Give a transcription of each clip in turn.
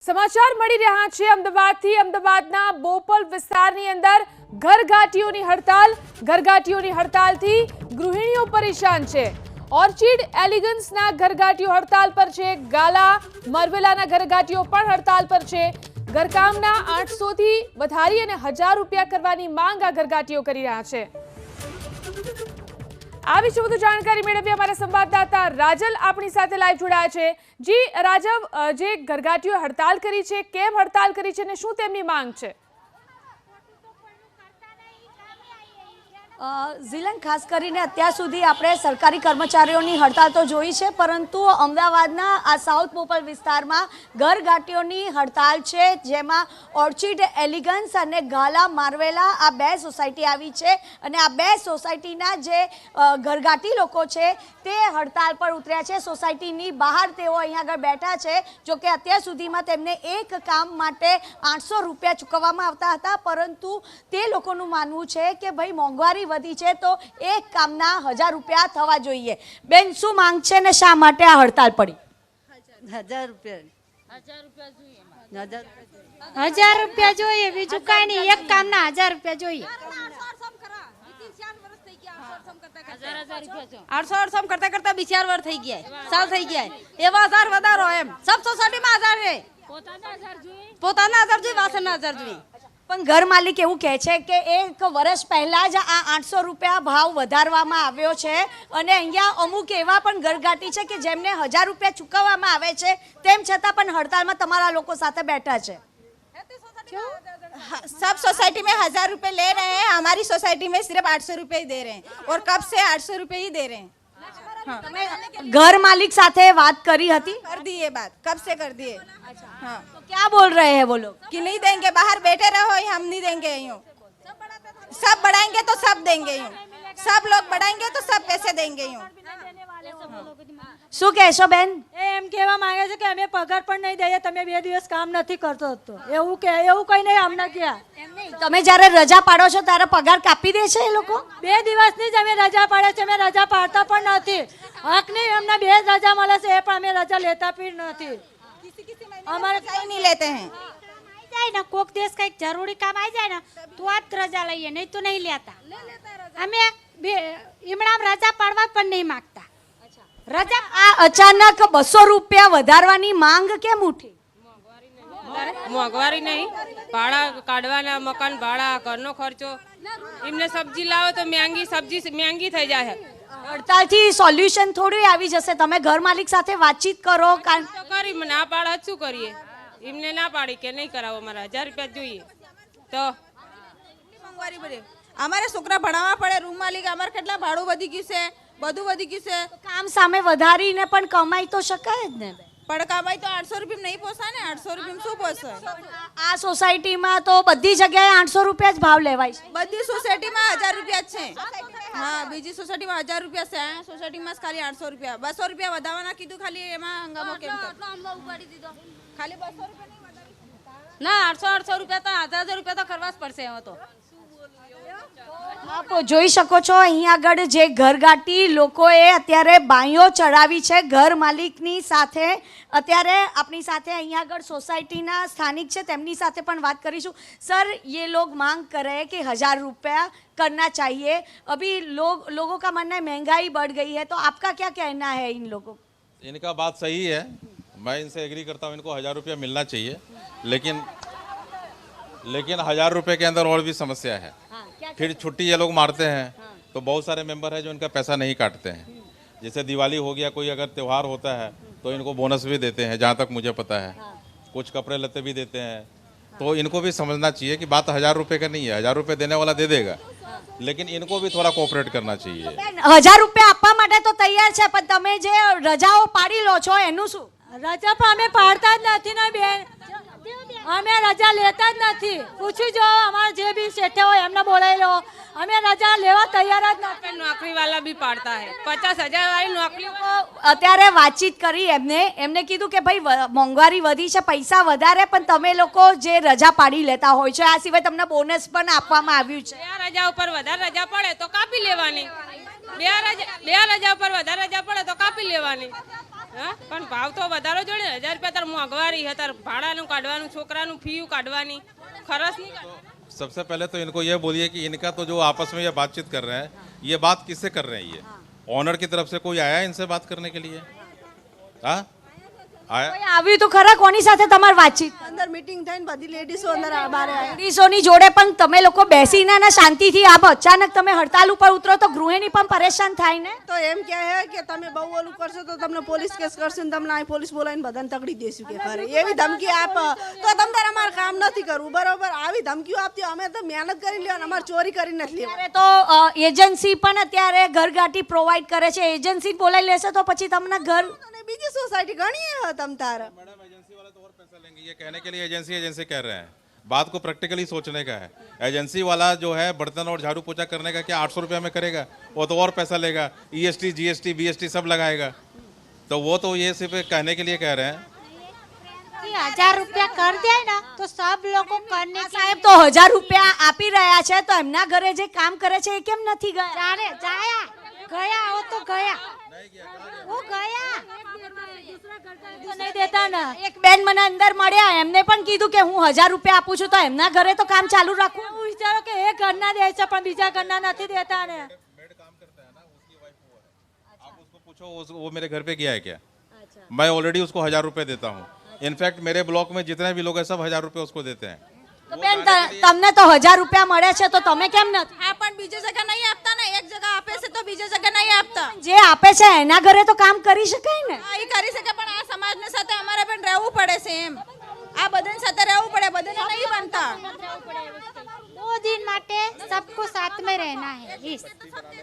સમાચાર મળી રહ્યા છે અમદાવાદથી। અમદાવાદના બોપલ વિસ્તારની અંદર ઘરઘાટીઓની હડતાલથી ગૃહિણીઓ પરેશાન છે। ઓર્ચિડ એલિગન્સના ઘરઘાટીઓ હડતાલ પર છે। ગાલા મરવેલાના ઘરઘાટીઓ પણ હડતાલ પર છે। ઘરકામના 800 થી વધારી અને 1000 રૂપિયા કરવાની માંગ આ ઘરઘાટીઓ કરી રહ્યા છે। આ વિશે વધુ જાણકારી મેળવી અમારા સંવાદદાતા રાજલ આપણી સાથે લાઈવ જોડાયા છે। જી રાજવ, જે ઘરઘાટીઓ હડતાલ કરી છે, કેમ હડતાલ કરી છે અને શું તેમની માંગ છે? ઝીલન, ખાસ કરીને અત્યાર સુધી આપણે સરકારી કર્મચારીઓની હડતાલ તો જોઈ છે, પરંતુ અમદાવાદના આ સાઉથ બોપલ વિસ્તારમાં ઘરઘાટીઓની હડતાલ છે, જેમાં ઓર્ચિડ એલિગન્સ અને ગાલા મારવેલા આ બે સોસાયટી આવી છે અને આ બે સોસાયટીના જે ઘરઘાટી લોકો છે તે હડતાલ પર ઉતર્યા છે। સોસાયટીની બહાર તેઓ અહીંયા આગળ બેઠા છે। જો કે અત્યાર સુધીમાં તેમને એક કામ માટે 800 રૂપિયા ચૂકવવામાં આવતા હતા, પરંતુ તે લોકોનું માનવું છે કે ભાઈ મોંઘવારી વધી છે તો એક કામના 1000 રૂપિયા થવા જોઈએ। બેન, શું માંગ છે ને શા માટે આ હડતાલ પડી? 1000 રૂપિયા જોઈએ, બીજું કઈ નહીં, એક કામના 1000 રૂપિયા જોઈએ। 800 કરતા કરતા 4 વર્ષ થઈ ગયા, સાલ થઈ ગયા, એવા 1000 વધારો એમ સબ સોસાયટીમાં 1000 છે। પોતાના 1000 જોઈએ, વાસણના 1000 જોઈએ। પણ ઘર માલિક એવું કહે છે કે એક વર્ષ પહેલા જ આ 800 રૂપિયા ભાવ વધારવામાં આવ્યો છે અને અહીંયા અમુક એવા પણ ઘરઘાટી છે કે જેમને 1000 રૂપિયા ચૂકવવામાં આવે છે, તેમ છતાં પણ હડતાલમાં તમારા લોકો સાથે બેઠા છે। सब सोसाइटी में 1000 रुपए ले रहे हैं, हमारी सोसाइटी में सिर्फ 800 रुपए ही दे रहे हैं और कब से 800 रुपए ही दे रहे हैं। તમે ઘર માલિક સાથે વાત કરી હતી? कर दिए बात, कब से कर दिए। हाँ, તો क्या बोल रहे हैं वो लोग? कि नहीं देंगे, बाहर बैठे रहो, हम नहीं देंगे। यूँ सब बढ़ाएंगे तो सब देंगे, यूँ सब लोग बढ़ाएंगे तो सब पैसे देंगे। यूँ શું કહેશો બેન? એમ કહેવા માંગે છે કે અમે પગાર પણ નહીં દઈએ, તમે 2 દિવસ કામ નથી કરતો તો એવું કઈ નહીં અમને ક્યાં। તમે જ્યારે રજા પાડો છો ત્યારે પગાર કાપી દે છે એ લોકો? 2 દિવસની જ અમે રજા પાડે છે, અમે રજા પાડતા પણ નથી। હક નહીં, અમને 2 રજા મળે છે એ પણ અમે રજા લેતા પણ નથી। हमारे कहीं नहीं लेते हैं। જાય ને કોક દિવસ કઈક જરૂરી કામ આવી જાય ને તો આ જ રજા લઈએ, નહીં તો નહીં લેતા। અમે ઈમણામ રજા પાડવા પણ નહીં માંગતા। રજા આ અચાનક 200 રૂપિયા વધારવાની માંગ કેમ ઉઠી? મોંઘવારી નહીં, ભાડા કાઢવાના, મકાન ભાડા, ઘરનો ખર્ચો, એમને સબ્જી લાવો તો સબ્જી મહેંગી થઈ જાય। હડતાલથી સોલ્યુશન થોડું આવી જશે? તમે ઘર માલિક સાથે વાતચીત કરો। તો કરી ના પાડા શું કરીએ? એમને ના પાડી કે નહીં કરાવો, અમારા 1000 રૂપિયા જોઈએ તો મોંઘવારી બધી અમારે છોકરા ભણાવવા પડે, રૂમ માલિક અમારે કેટલા ભાડું વધી ગયું છે, બધું વધી ગયું છે। કામ સામે વધારીને પણ કમાઈ તો શકાય જ ને। પણ કમાઈ તો 800 રૂપિયા નહીં પોસાય ને, 800 રૂપિયા શું પોસાય? આ સોસાયટીમાં તો બધી જગ્યાએ 800 રૂપિયા જ ભાવ લેવાય છે। બધી સોસાયટીમાં 1000 રૂપિયા જ છે। હા, બીજી સોસાયટીમાં 1000 રૂપિયા છે, આ સોસાયટીમાં ખાલી 800 રૂપિયા। 200 રૂપિયા વધારવાના કીધું, ખાલી એમાં હંગામો કેમ કરે? ખાલી 200 રૂપિયા નહીં વધારી ના, 800 રૂપિયા તો 1000 રૂપિયા તો કરવા જ પડશે હવે તો। આપ જોઈ શકો છો અહીં આગળ જે ઘરઘાટી લોકોએ અત્યારે બાઈઓ ચડાવી છે ઘર માલિકની સાથે। અત્યારે આપણી સાથે અહીં આગળ સોસાયટીના સ્થાનિક છે, તેમની સાથે પણ વાત કરીશું। સર, ये लोग मांग कर रहे हैं कि 1000 रुपया करना चाहिए। अभी लोगों का मानना है महंगाई बढ़ गई है, तो आपका क्या कहना है इन लोगों? इनका बात सही है, मैं इनसे एग्री करता हूँ, इनको 1000 रुपया मिलना चाहिए, लेकिन 1000 रुपये के अंदर और भी समस्या है। फिर छुट्टी ये लोग मारते हैं तो बहुत सारे मेंबर हैं जो इनका पैसा नहीं काटते हैं। जैसे दिवाली हो गया, कोई अगर त्यौहार होता है तो इनको बोनस भी देते हैं, जहाँ तक मुझे पता है, कुछ कपड़े लत्ते भी देते हैं। तो इनको भी समझना चाहिए कि बात 1000 रुपये का नहीं है, 1000 रुपये देने वाला दे देगा, लेकिन इनको भी थोड़ा कोऑपरेट करना चाहिए। 1000 રૂપિયા આપવા માટે તો તૈયાર છે, પણ તમે જે રજાઓ પાડી લો છો એનું શું? રજા પણ અમે પાડતા જ નથી ને બેન, અમે રજા લેતા જ નથી। પૂછી જો અમારા જે બી શેઠે હોય એમને બોલાવી લો, અમે રજા લેવા તૈયાર જ નથી। નોકરી વાला भी पाड़ता है, 50,000 वाली नौकरी। અત્યારે વાતચીત કરી એમને કીધું કે ભાઈ મોંઘવારી વધી છે, પૈસા વધારે, પણ તમે લોકો જે રજા પાડી લેતા હોય છે, આ સિવાય તમને બોનસ પણ આપવામાં આવ્યું છે। 2 રજા ઉપર વધારે રજા પડે તો કાપી લેવાની, 2 રજા ઉપર વધારે રજા પડે તો કાપી લેવાની। હા પણ ભાવ તો વધારો જોડે ને 1000 રૂપિયા તાર મોંઘવારી है તાર ભાડાનું કાઢવાનું છોકરાનું ફી કાઢવાની ખરચ નહીં કાઢવાની। सबसे पहले तो इनको ये बोलिए कि इनका तो जो आपस में ये बातचीत कर रहे हैं, ये बात किससे कर रहे हैं? ये ऑनर की तरफ से कोई आया है इनसे बात करने के लिए? हाँ आया? કોઈ આવ્યું તો ખરા કોની સાથે તમારી વાતચીત? અંદર મીટિંગ થઈને બધી લેડીઝો અંદર બહાર આવ્યા. લેડીઝોની જોડે પણ તમે લોકો બેસીને ને શાંતિથી આપ અચાનક તમે હડતાલ ઉપર ઉતરો તો ગૃહિણી પણ પરેશાન થાય ને? તો એમ કહે છે કે તમે બહુ ઓલું કરશો તો તમને પોલીસ કેસ કરશે ને તમને અહીં પોલીસ બોલાવીને બધાને તગડી દેશું કે ખરે એવી ધમકી આપ તો તમ તારે અમારે કામ નથી કરવું બરોબર. આવી ધમકીઓ આપતી અમે તો મહેનત કરી લેવાની, અમારે ચોરી કરી નથી લેવાની. અત્યારે તો એજન્સી પણ અત્યારે ઘરગાંઠી પ્રોવાઈડ કરે છે, એજન્સી બોલાવી લેશે તો પછી તમને ઘર અને બીજી સોસાયટી ઘણી છે તમ તારે. मैडम एजेंसी वाला तो और पैसा लेंगे, ये कहने के लिए एजेंसी एजेंसी कह रहे हैं, बात को प्रैक्टिकली सोचने का है। एजेंसी वाला जो है बर्तन और झाड़ू पोछा करने का क्या 800 रुपया में करेगा? वो तो और पैसा लेगा, EST GST BST सब लगाएगा, तो वो तो ये सिर्फ कहने के लिए कह रहे हैं। 1000 रुपया कर दे ना तो सब लोगों करने की સાહેબ તો 1000 રૂપિયા આપી રહ્યા છે તો એમના ઘરે જે કામ કરે છે એ કેમ નથી ગયા? जाने जाया गया वो तो गया वो गया तो नहीं देता ना। એક બેન મને અંદર મળ્યા, એમને પણ કીધું કે હું 1000 રૂપિયા આપું છું તો એમના ઘરે તો કામ ચાલુ રાખું. હું વિચારો કે એક ઘરના દે છે પણ બીજા ઘરના નથી દેતા ને। मेड काम करता है ना, उसकी वाइफ वो है, आप उसको पूछो वो मेरे घर पे गया है क्या? मैं ऑलरेडी उसको 1000 रुपये देता हूँ। इनफैक्ट मेरे ब्लॉक में जितने भी लोग हैं सब 1000 रुपये उसको देते हैं। તો બેન તમને તો 1000 રૂપિયા મળે છે તો તમે કેમ નથી? હા પણ બીજી જગ્યા નહીં આપતા ને, એક જગ્યા આપે છે તો બીજી જગ્યા નહીં આપતા. જે આપે છે એના ઘરે તો કામ કરી શકાય ને? હા એ કરી શકે પણ આ સમાજની સાથે અમારે પણ રહેવું પડે છે એમ. આ બધાની સાથે રહેવું પડે, બધાને નહીં બનતા. 2 दिन माटे सबको साथ में रहना है। इस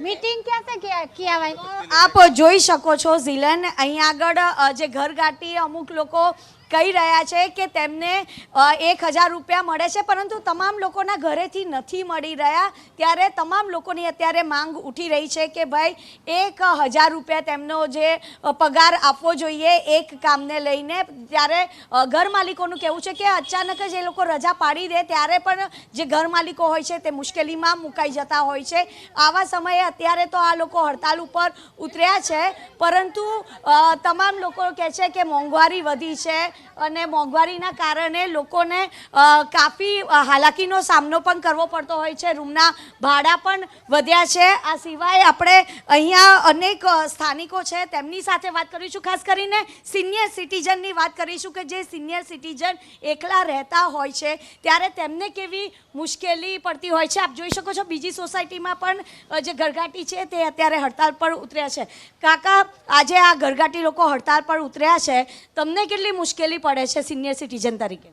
मीटिंग कैसे किया भाई? આપ જોઈ શકો છો ઝીલન, અહીં આગળ જે ઘરગાંઠી અમુક લોકો કહી રહ્યા છે કે તેમને 1000 રૂપિયા મળે છે પરંતુ તમામ લોકોના ઘરેથી નથી મળી રહ્યા, ત્યારે તમામ લોકોની અત્યારે માંગ ઉઠી રહી છે કે ભાઈ 1000 રૂપિયા તેમનો જે પગાર આપવો જોઈએ એક કામને લઈને. ત્યારે ઘર માલિકોનું કહેવું છે કે અચાનક જ એ લોકો રજા પાડી દે ત્યારે પણ જે ઘર માલિકો હોય છે તે મુશ્કેલીમાં મુકાઈ જતા હોય છે. આવા સમયે અત્યારે તો આ લોકો હડતાલ ઉપર ઉતર્યા છે પરંતુ તમામ લોકો કહે છે કે મોંઘવારી વધી છે અને મોંઘવારીના કારણે લોકોને કાફી હાલાકીનો સામનો પણ કરવો પડતો હોય છે, રૂમના ભાડા પણ વધ્યા છે. આ સિવાય આપણે અહીંયા અનેક સ્થાનિકો છે તેમની સાથે વાત કરીશું, ખાસ કરીને સિનિયર સિટીઝનની વાત કરીશું કે જે સિનિયર સિટીઝન એકલા રહેતા હોય છે ત્યારે તેમને કેવી મુશ્કેલી પડતી હોય છે. આપ જોઈ શકો છો બીજી સોસાયટીમાં પણ જે ઘરગાંઠી છે તે અત્યારે હડતાલ પર ઉતર્યા છે. કાકા, આજે આ ઘરગાંઠી લોકો હડતાલ પર ઉતર્યા છે, તમને કેટલી મુશ્કેલી પડે છે સિનિયર સિટીઝન તરીકે?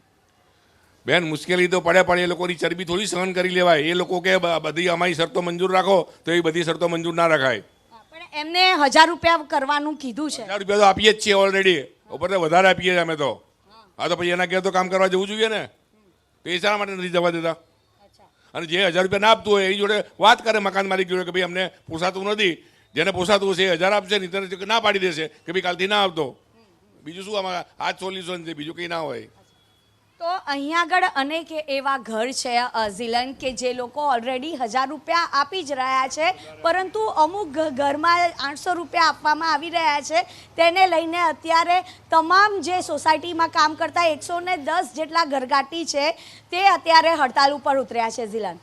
બેન મુશ્કેલી તો પડે પણ એ લોકોની ચરબી થોડી સહન કરી લેવાય. એ લોકો કે બધી અમારી શરતો મંજૂર રાખો તો એ બધી શરતો મંજૂર ના રખાય. પણ એમને 1000 રૂપિયા કરવાનું કીધું છે. 1000 રૂપિયા તો આપીએ જ છીએ ઓલરેડી, ઉપર તો વધારે આપીએ છીએ અમે તો. હા તો પછી એના ઘેર તો કામ કરવા જવું જોઈએ ને, તો એ શા માટે નથી જવા દેતા? અને જે 1000 રૂપિયા ના આપતું હોય એની જોડે વાત કરે મકાન માલિક જોડે કે ભાઈ અમને પોસાતું નથી, જેને પોસાતું હશે 1000 આપશે, નહીં તો ના પાડી દેશે કે ભાઈ કાલથી ના આપતો. બીજું શું આમાં આ જ સોલ્યુશન છે, બીજું કંઈ ના હોય. તો અહીં આગળ અનેક એવા ઘર છે ઝીલન કે જે લોકો ઓલરેડી 1000 રૂપિયા આપી જ રહ્યા છે પરંતુ અમુક ઘરમાં 800 રૂપિયા આપવામાં આવી રહ્યા છે. તેને લઈને અત્યારે તમામ જે સોસાયટીમાં કામ કરતા 110 જેટલા ઘરગાંઠી છે તે અત્યારે હડતાલ ઉપર ઉતર્યા છે. ઝીલન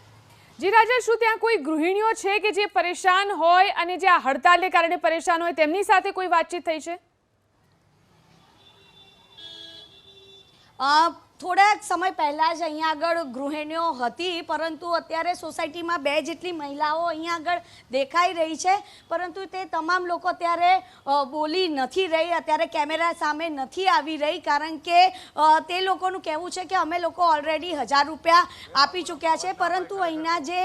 જી રાજેશ, શું ત્યાં કોઈ ગૃહિણીઓ છે કે જે પરેશાન હોય અને જે આ હડતાલને કારણે પરેશાન હોય તેમની સાથે કોઈ વાતચીત થઈ છે? થોડાક સમય પહેલાં જ અહીંયા આગળ ગૃહિણીઓ હતી પરંતુ અત્યારે સોસાયટીમાં 2 જેટલી મહિલાઓ અહીંયા આગળ દેખાઈ રહી છે પરંતુ તે તમામ લોકો અત્યારે બોલી નથી રહી, અત્યારે કેમેરા સામે નથી આવી રહી કારણ કે તે લોકોનું કહેવું છે કે અમે લોકો ઓલરેડી 1000 રૂપિયા આપી ચૂક્યા છે પરંતુ અહીંના જે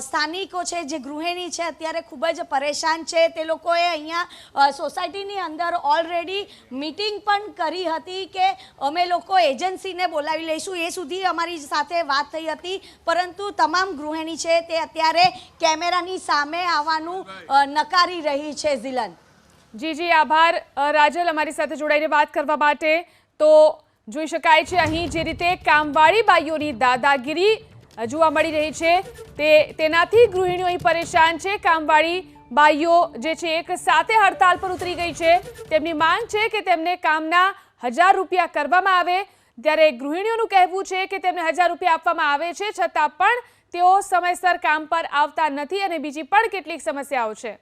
સ્થાનિકો છે, જે ગૃહિણી છે અત્યારે ખૂબ જ પરેશાન છે. તે લોકોએ અહીંયા સોસાયટીની અંદર ઓલરેડી મિટિંગ પણ કરી હતી કે અમે લોકો એજન્સીને બોલાવી લઈશું, એ સુધી અમારી સાથે વાત થઈ હતી પરંતુ તમામ ગૃહિણી છે તે અત્યારે કેમેરાની સામે આવવાનું નકારી રહી છે. ઝીલન જી આભાર રાજલ અમારી સાથે જોડાઈને વાત કરવા માટે. તો જોઈ શકાય છે અહીં જે રીતે કામવાળી બાઈઓની દાદાગીરી જોવા મળી રહી છે તેનાથી ગૃહિણીઓ અહીં પરેશાન છે. કામવાળી બાઈઓ જે છે એક સાથે હડતાલ પર ઉતરી ગઈ છે। તેમની માંગ છે કે તેમને કામના 1000 રૂપિયા કરવામાં આવે, ત્યારે ગૃહિણીઓનું કહેવું છે કે તેમને 1000 રૂપિયા આપવામાં આવે છે, છતાં પણ તેઓ સમયસર કામ પર આવતા નથી અને બીજી પણ કેટલીક સમસ્યાઓ છે।